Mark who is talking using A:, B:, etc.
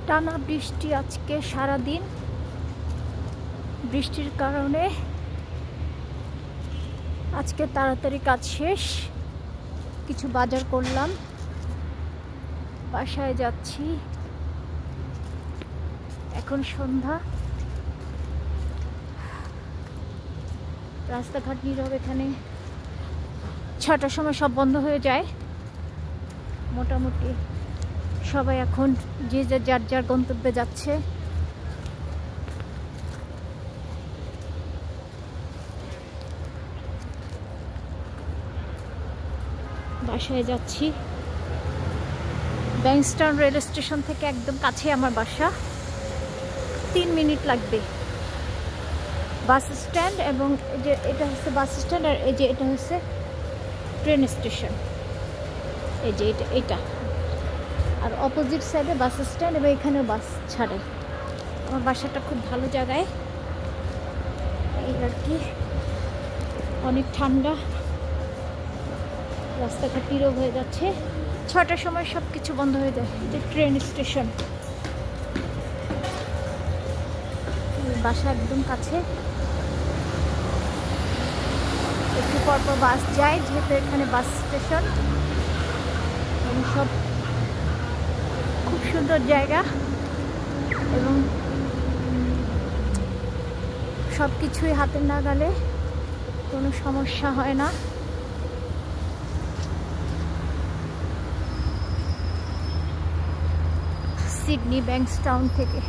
A: টানা বৃষ্টি আজকে সারাদিন। বৃষ্টির কারণে আজকে তাড়াতাড়ি কাজ শেষ। কিছু বাজার করলাম, বাসায় যাচ্ছি। এখন সন্ধ্যা, রাস্তাঘাট নীরব। এখানে 6টার সময় সব বন্ধ হয়ে যায় মোটামুটি। সবাই এখন যে যার যার গন্তব্যে যাচ্ছে। বাসায় যাচ্ছি। ব্যাংকস্টাউন রেল স্টেশন থেকে একদম কাছে আমার বাসা, 3 মিনিট লাগবে। বাস স্ট্যান্ড, এবং এই যে এটা হচ্ছে বাস স্ট্যান্ড, আর এই যে এটা হচ্ছে ট্রেন স্টেশন। এই যে এটা আর অপোজিট সাইডে বাস স্ট্যান্ড, এবং এখানেও বাস ছাড়ে। আমার বাসাটা খুব ভালো জায়গায়, এই আর কি। অনেক ঠান্ডা, রাস্তাঘাট নীরব হয়ে যাচ্ছে। 6টার সময় সব কিছু বন্ধ হয়ে যায়। এটা ট্রেন স্টেশন, বাসা একদম কাছে। একটু পরপর বাস যায়, যেহেতু এখানে বাস স্টেশন। এবং সব খুব সুন্দর জায়গা, এবং সব কিছুই হাতের নাগালে, কোনো সমস্যা হয় না। সিডনি ব্যাংকস্টাউন থেকে।